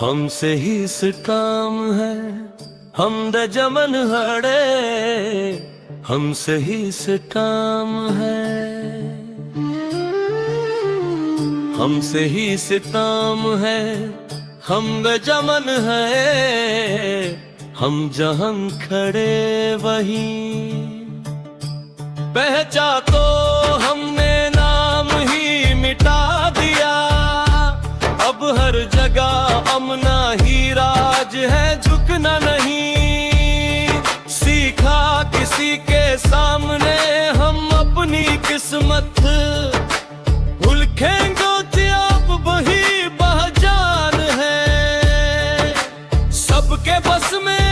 हमसे ही सितम है हमद जमन हड़े, हमसे ही सितम है, हमसे ही सितम है, हमद जमन है, हम जहां खड़े वहीं पहचा तो हमने नाम ही मिटा दिया। अब हर जगह अमना ही राज है, झुकना नहीं सीखा किसी के सामने हम अपनी किस्मत भुलखेंगे अब वही पहचान है। सबके बस में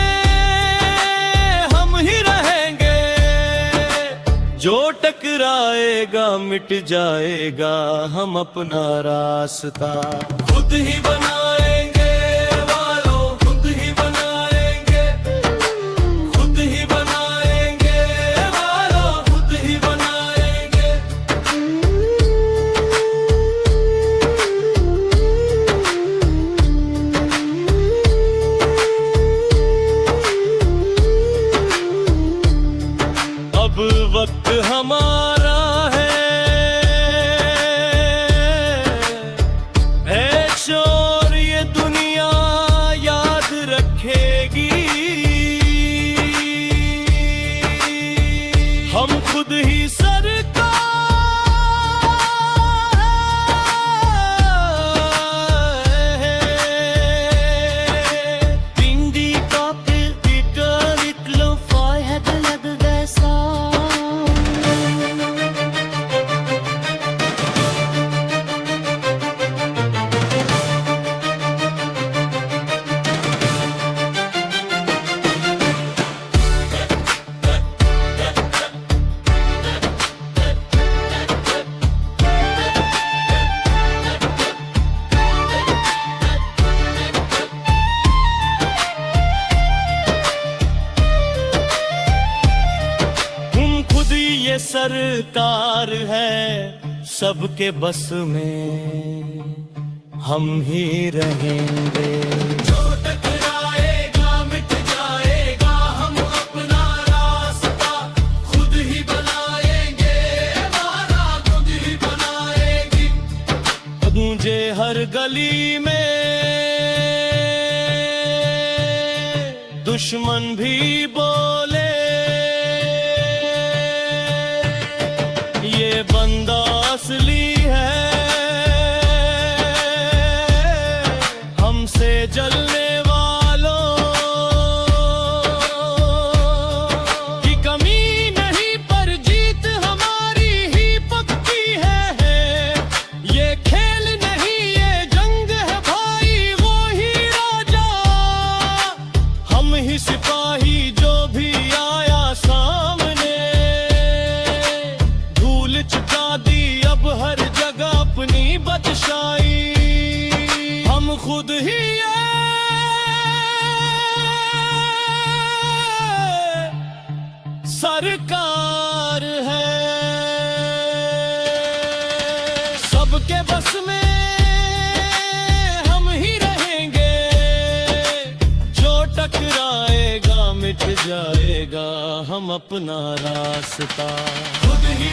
हम ही रहेंगे, जो टकराएगा मिट जाएगा, हम अपना रास्ता खुद ही बनाएंगे वालों, खुद ही बनाएंगे, खुद ही बनाएंगे वालों, खुद ही बनाएंगे। अब वक्त हमारा है, शोर ये दुनिया याद रखेगी। हम खुद ही सरकार है, Windy cocktail, bitter little boy had a leather vest on. ये सरकार है सबके बस में, हम ही रहेंगे। जो टकराएगा मिट जाएगा, हम अपना रास्ता खुद ही बनाएंगे, हमारा खुद ही बनाएंगे। गूंजे हर गली में दुश्मन भी बोले, ये बंदा असली है, हमसे जलने वालों की कमी नहीं, पर जीत हमारी ही पक्की है। ये खेल नहीं ये जंग है भाई, वो ही राजा हम ही सिपाही, जो भी आया सामने चुका दी अब हर जगह अपनी बादशाही। हम खुद ही सरकार है, सबके बस में हम ही रहेंगे, जो टकराएगा मिट जाएगा, हम अपना रास्ता खुद ही